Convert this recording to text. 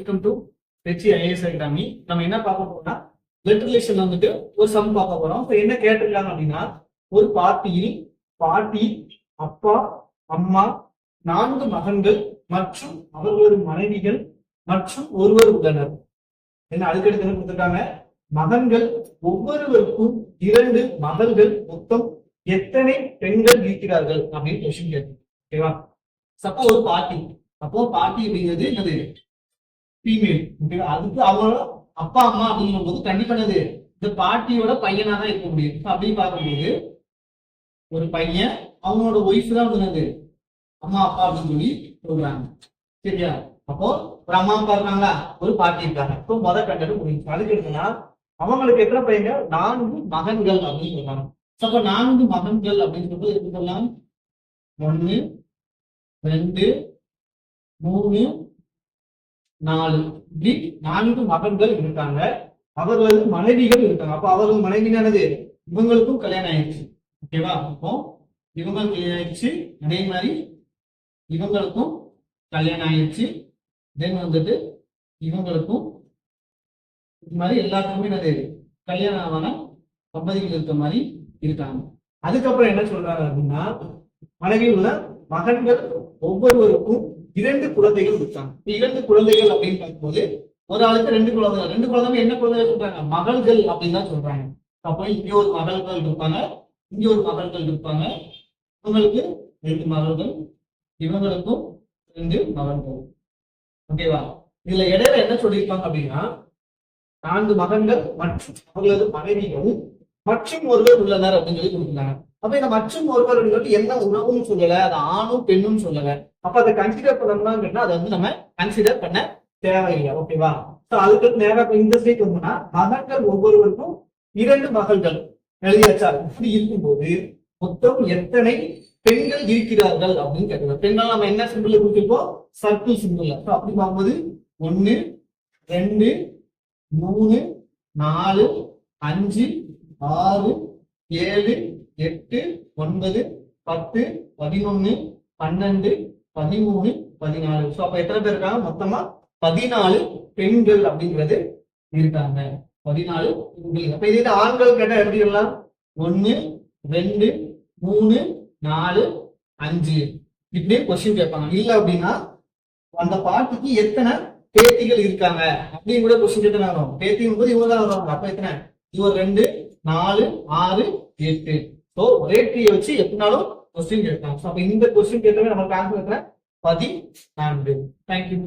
Welcome to Trichy IAS academy. நம்ம என்ன பார்க்க போறோம்னா பிளட் ரிலேஷன்ல வந்துட்டு ஒரு சம் பார்க்க போறோம். இப்போ என்ன கேட்டிருக்காங்க அப்படின்னா, ஒரு பார்ட்டியில் பாட்டி, அப்பா, அம்மா, 4 மகன்கள் மற்றும் அவர்களது மனைவிகள் மற்றும் ஒருவர் உள்ளனர். என்ன அதுக்கடுத்து என்ன கொடுத்துருக்காங்க? மகன்கள் ஒவ்வொருவருக்கும் 2 மகள்கள், மொத்தம் எத்தனை பெண்கள் இருக்கிறார்கள் அப்படின்னு கொஸ்டின் கேட்டு. ஓகேவா? சப்போ ஒரு பாட்டி, அப்போ பாட்டி அப்படிங்கிறது என்னது? ஃபீமேல். ஓகேவா? அதுக்கு அவங்களோட அப்பா அம்மா அப்படிங்கும் போது கண்டிப்பா என்னது? இந்த பாட்டியோட பையனா தான் இருக்க முடியும். அப்படின்னு பார்க்கும்போது ஒரு பையன், அவங்களோட ஒய்ஃப் தான் என்னது? அம்மா அப்பா அப்படின்னு சொல்லி சொல்றாங்க. சரியா? அப்போ ஒரு அம்மா அப்பா இருக்காங்களா, ஒரு பாட்டி இருக்காங்க. இப்போ கண்டது முடியும். அதுக்கு எடுத்தனா அவங்களுக்கு எத்தனை பையங்க? 4 மகன்கள் அப்படின்னு சொல்றாங்க. அப்ப 4 மகன்கள் அப்படின்னு சொல்றது எப்படி சொல்லலாம்? 1 2 3 4 இப்படி 4 மகன்கள் இருக்காங்க. அவர்களது மனைவிகள் இருக்காங்க. அப்ப அவர்கள் மனைவினானது இவங்களுக்கும் கல்யாணம் ஆயிடுச்சு. ஓகேவா? அப்போ இவங்களுக்கு கல்யாணம் ஆயிடுச்சு, அதே மாதிரி இவங்களுக்கும் கல்யாணம் ஆயிடுச்சு. தென் வந்துட்டு இவங்களுக்கும் இது மாதிரி எல்லாத்துக்குமே என்னது? கல்யாணம் ஆன தம்பதிகள் இருக்க மாதிரி இருக்காங்க. அதுக்கப்புறம் என்ன சொல்றாங்க அப்படின்னா, மனைவியில் உள்ள மகன்கள் ஒவ்வொருவருக்கும் 2 குழந்தைகள் இருக்காங்க. 2 குழந்தைகள் அப்படின்னு பார்க்கும்போது ஒரு ஆளுக்கு 2 குழந்தைகள். 2 குழந்தைங்க என்ன குழந்தைகள் சொல்றாங்க? மகள்கள் அப்படின்னு தான் சொல்றாங்க. அப்போ இங்க ஒரு மகள்கள் இருப்பாங்க, இங்க ஒரு மகள்கள் இருப்பாங்க. இவங்களுக்கு 2 மகள்கள், இவங்களுக்கும் 2 மகன்கள். ஓகேவா? இதுல இடையில என்ன சொல்லியிருப்பாங்க அப்படின்னா, 4 மகன்கள் மற்றும் அவர்களது மனைவிகள் மற்றும் ஒருவர் உள்ளனர் அப்படின்னு சொல்லி கொடுத்துருந்தாங்க. அப்ப இந்த மற்றும் ஒருவர் என்ன உறவுன்னு சொல்லல, அது ஆணும் பெண்ணும் சொல்லல. அப்ப அதை கன்சிடர் பண்ணணும்னா அதை வந்து நம்ம கன்சிடர் பண்ண தேவையில்லை. ஓகேவா? அதுக்கு நேரம் இந்த ஸ்டேட் வந்தோம்னா, மகன்கள் ஒவ்வொருவருக்கும் 2 மகள்கள் எழுதியாச்சா? இப்படி இருக்கும்போது மொத்தம் எத்தனை பெண்கள் இருக்கிறார்கள் அப்படின்னு கேட்கிறோம். பெண்கள் நம்ம என்ன சிம்பிள் கொடுத்திருப்போம்? Circle simple. அப்படி பார்க்கும்போது 1 2 3 4 5 6 7 8 9 10 11 12 13 14. சோ அப்ப எத்தனை பேர் இருக்காங்க? மொத்தமா 14 பெண்கள் அப்படிங்கிறது இருக்காங்க. 14 பெண்கள். அப்ப இதுல ஆண்கள் கேட்டா எப்படி சொல்லலாம்? 1 2 3 4 5 இப்படியே கொஸ்டின் கேட்பாங்க. இல்ல அப்படின்னா அந்த பாட்டிக்கு எத்தனை பேத்திகள் இருக்காங்க அப்படின்னு கூட கொஸ்டின் கேட்டா வரும். பேத்தியும் போது இவங்க தான் வருவாங்க. அப்ப எத்தனை? இவர் 2 4 6 8. சோ ஒரே ட்ரீயை வச்சு எப்படினாலும் கொஸ்டின் கேட்கலாம். அப்ப இந்த கொஸ்டின் கேட்டவே நமக்கு ஆன்சர் 14. தேங்க்யூ.